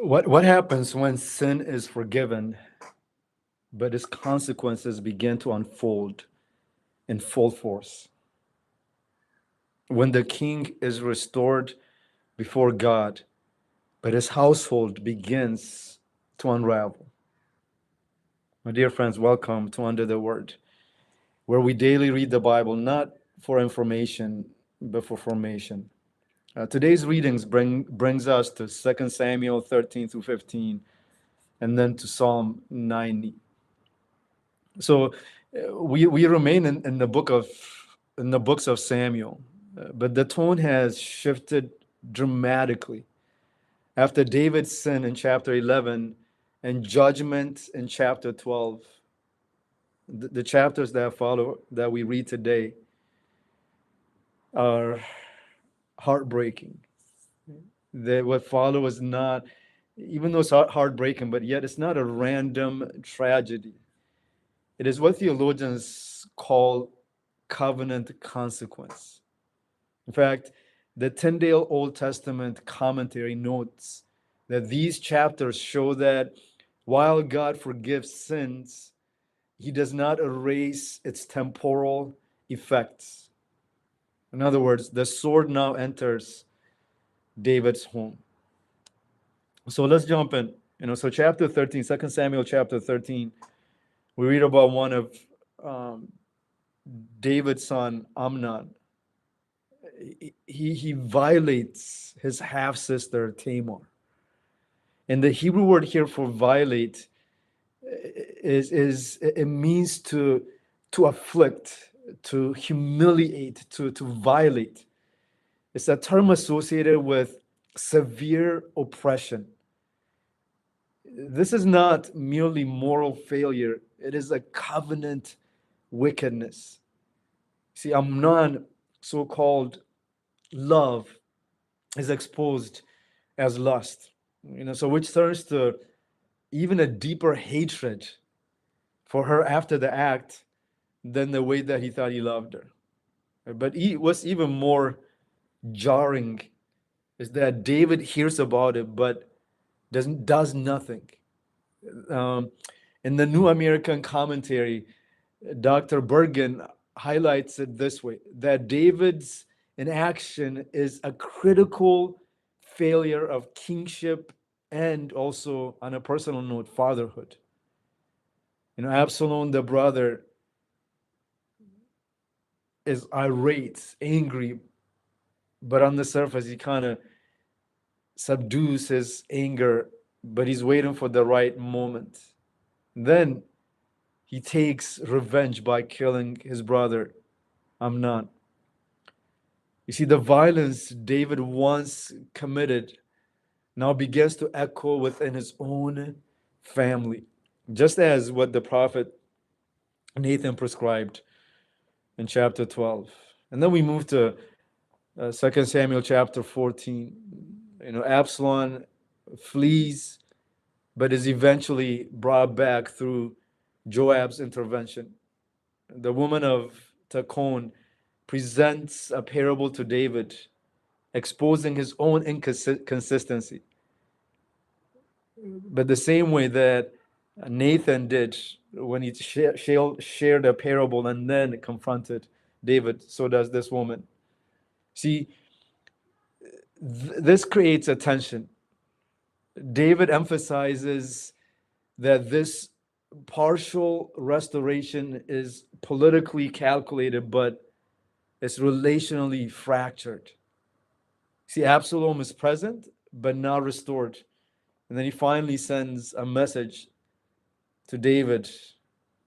What happens when sin is forgiven, but its consequences begin to unfold in full force? When the king is restored before God, but his household begins to unravel. My dear friends, welcome to Under the Word, where we daily read the Bible not for information, but for formation. Today's readings brings us to 2 Samuel 13 through 15, and then to Psalm 90. So we remain in the books of Samuel, but the tone has shifted dramatically after David's sin in chapter 11 and judgment in chapter 12. The chapters that follow that we read today are heartbreaking. What follow is not, even though it's heartbreaking, but yet it's not a random tragedy. It is what theologians call covenant consequence. In fact, the Tyndale Old Testament commentary notes that these chapters show that while God forgives sins, he does not erase its temporal effects. In other words, the sword now enters David's home. So let's jump in. So chapter 13, 2 Samuel chapter 13, we read about one of um, David's son, Amnon. He violates his half sister, Tamar. And the Hebrew word here for violate is it means to afflict, to humiliate, to violate. It's a term associated with severe oppression. This is not merely moral failure, it is a covenant wickedness. See, Amnon, so called love, is exposed as lust. So which turns to even a deeper hatred for her after the act than the way that he thought he loved her. But what's even more jarring is that David hears about it but does nothing. Um, in the New American Commentary, Dr. Bergen highlights it this way, that David's inaction is a critical failure of kingship and also, on a personal note, fatherhood. Absalom, the brother, is irate, angry, but on the surface, he kind of subdues his anger, but he's waiting for the right moment. Then he takes revenge by killing his brother, Amnon. You see, the violence David once committed now begins to echo within his own family, just as what the prophet Nathan prescribed in chapter 12. And then we move to 2 Samuel chapter 14. Absalom flees, but is eventually brought back through Joab's intervention. The woman of Takon presents a parable to David, exposing his own inconsistency. But the same way that Nathan did when he shared a parable and then confronted David, so does this woman. See, this creates a tension. David emphasizes that this partial restoration is politically calculated, but it's relationally fractured. See, Absalom is present, but not restored. And then he finally sends a message to David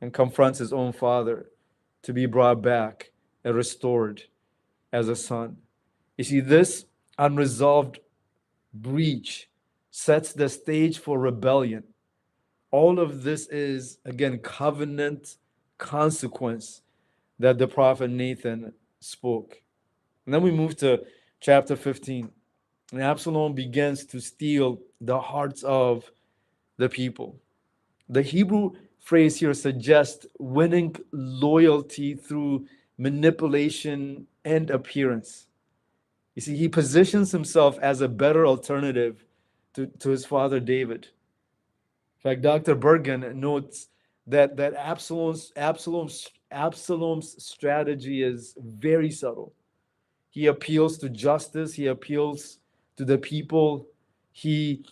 and confronts his own father to be brought back and restored as a son. You see, this unresolved breach sets the stage for rebellion. All of this is, again, covenant consequence that the prophet Nathan spoke. And then we move to chapter 15. And Absalom begins to steal the hearts of the people. The Hebrew phrase here suggests winning loyalty through manipulation and appearance. You see, he positions himself as a better alternative to his father David. In fact, Dr. Bergen notes that Absalom's strategy is very subtle. He appeals to justice, he appeals to the people, he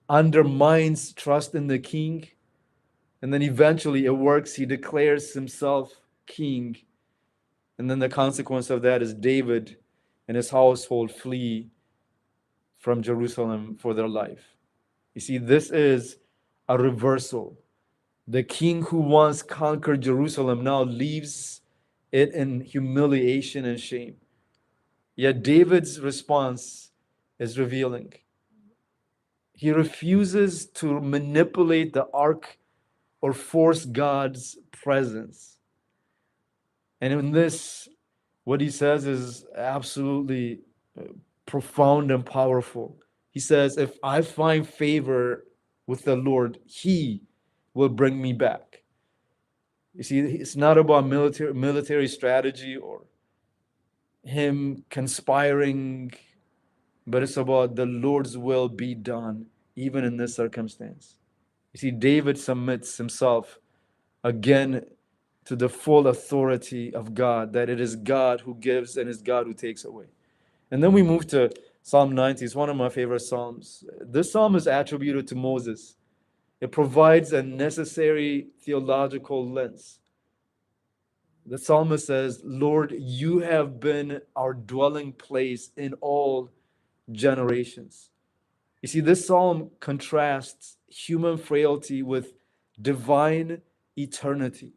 undermines trust in the king, and then eventually it works. He declares himself king, and then the consequence of that is David and his household flee from Jerusalem for their life. You see, this is a reversal. The king who once conquered Jerusalem now leaves it in humiliation and shame. Yet David's response is revealing. He refuses to manipulate the ark or force God's presence. And in this, what he says is absolutely profound and powerful. He says, if I find favor with the Lord, he will bring me back. You see, it's not about military strategy or him conspiring, but it's about the Lord's will be done, even in this circumstance. You see, David submits himself again to the full authority of God, that it is God who gives and it's God who takes away. And then we move to Psalm 90. It's one of my favorite psalms. This psalm is attributed to Moses. It provides a necessary theological lens. The psalmist says, Lord, you have been our dwelling place in all generations. You see, this psalm contrasts human frailty with divine eternity.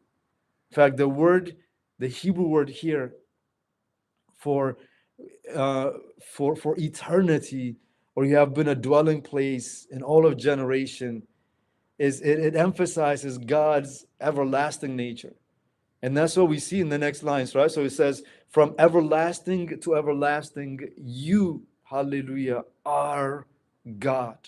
In fact, the Hebrew word here for for eternity, or you have been a dwelling place in all of generation, it emphasizes God's everlasting nature. And that's what we see in the next lines, right? So it says, from everlasting to everlasting, you, hallelujah, are God.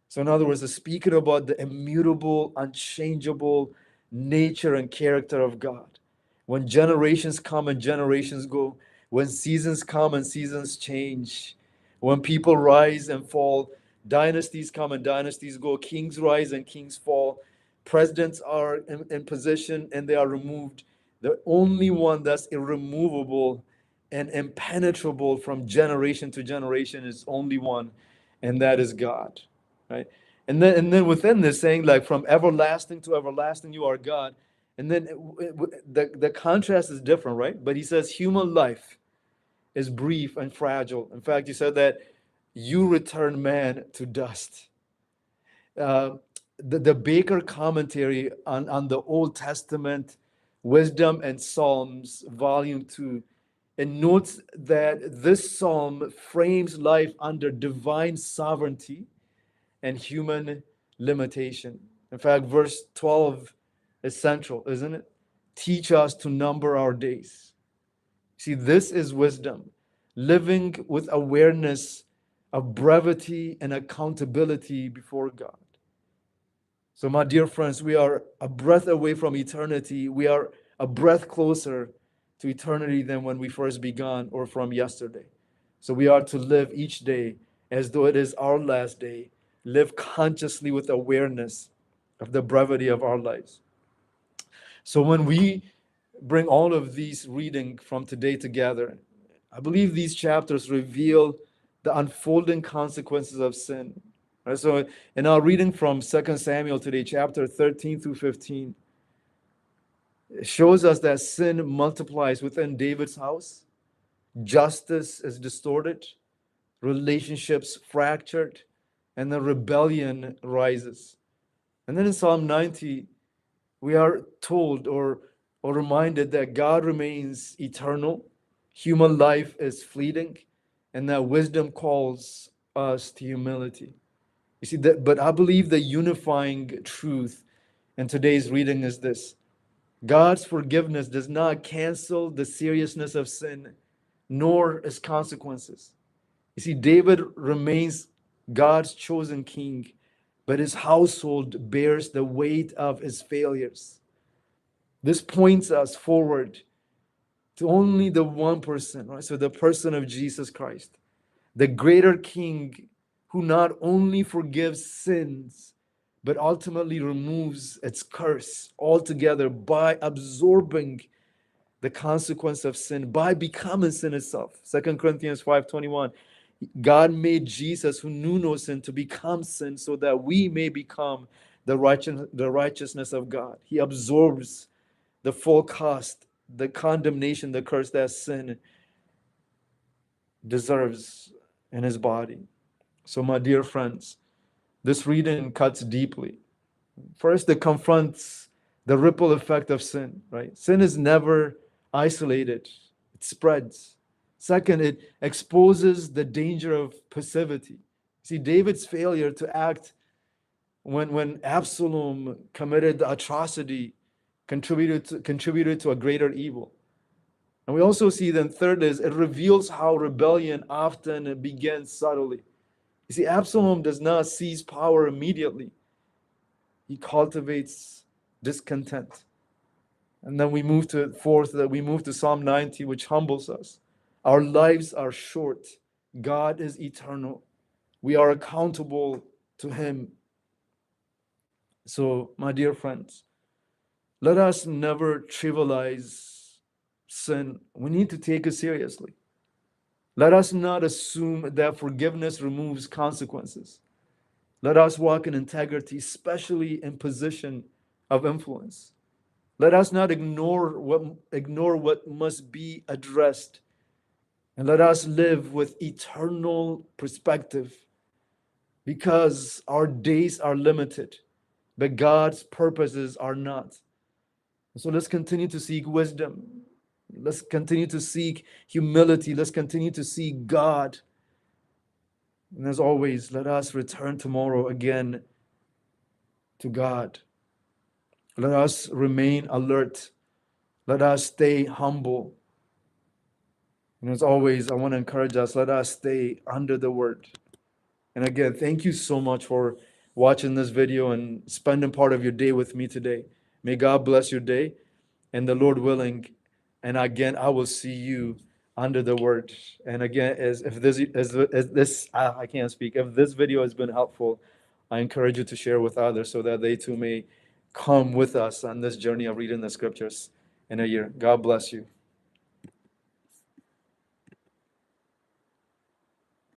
So in other words, it's speaking about the immutable, unchangeable nature and character of God. When generations come and generations go, when seasons come and seasons change, when people rise and fall, dynasties come and dynasties go, kings rise and kings fall, presidents are in position and they are removed. The only one that's irremovable and impenetrable from generation to generation is only one, and that is God. Right? And then within this saying, like, from everlasting to everlasting you are God. And then the contrast is different, right? But he says human life is brief and fragile. In fact, he said that you return man to dust. Uh, the Baker commentary on the Old Testament, Wisdom and Psalms, Volume 2, it notes that this psalm frames life under divine sovereignty and human limitation. In fact, verse 12 is central, isn't it? Teach us to number our days. See, this is wisdom, living with awareness of brevity and accountability before God. So, my dear friends, we are a breath away from eternity. We are a breath closer to eternity than when we first began or from yesterday. So, we are to live each day as though it is our last day. Live consciously with awareness of the brevity of our lives. So, when we bring all of these reading from today together, I believe these chapters reveal the unfolding consequences of sin. Right, so in our reading from 2 Samuel today, chapter 13 through 15, it shows us that sin multiplies within David's house, justice is distorted, relationships fractured, and the rebellion rises. And then in Psalm 90, we are told or reminded that God remains eternal, human life is fleeting, and that wisdom calls us to humility. You see, but I believe the unifying truth in today's reading is this: God's forgiveness does not cancel the seriousness of sin, nor its consequences. You see, David remains God's chosen king, but his household bears the weight of his failures. This points us forward to only the one person, right? So the person of Jesus Christ, the greater king who not only forgives sins, but ultimately removes its curse altogether by absorbing the consequence of sin, by becoming sin itself. 2 Corinthians 5:21. God made Jesus, who knew no sin, to become sin so that we may become the righteousness of God. He absorbs the full cost, the condemnation, the curse that sin deserves in his body. So, my dear friends, this reading cuts deeply. First, it confronts the ripple effect of sin, right? Sin is never isolated, it spreads. Second, it exposes the danger of passivity. See, David's failure to act when Absalom committed the atrocity contributed to a greater evil. And we also see then, third, is it reveals how rebellion often begins subtly. You see, Absalom does not seize power immediately. He cultivates discontent. And then we move to fourth, that we move to Psalm 90, which humbles us. Our lives are short. God is eternal. We are accountable to him. So, my dear friends, let us never trivialize sin. We need to take it seriously. Let us not assume that forgiveness removes consequences. Let us walk in integrity, especially in position of influence. Let us not ignore what must be addressed. And let us live with eternal perspective, because our days are limited, but God's purposes are not. So let's continue to seek wisdom. Let's continue to seek humility. Let's continue to seek God. And as always, let us return tomorrow again to God. Let us remain alert. Let us stay humble. And as always, I want to encourage us, let us stay under the word. And again, thank you so much for watching this video and spending part of your day with me today. May God bless your day, and the Lord willing. And again, I will see you under the word. And again, as this I can't speak. If this video has been helpful, I encourage you to share with others so that they too may come with us on this journey of reading the scriptures in a year. God bless you.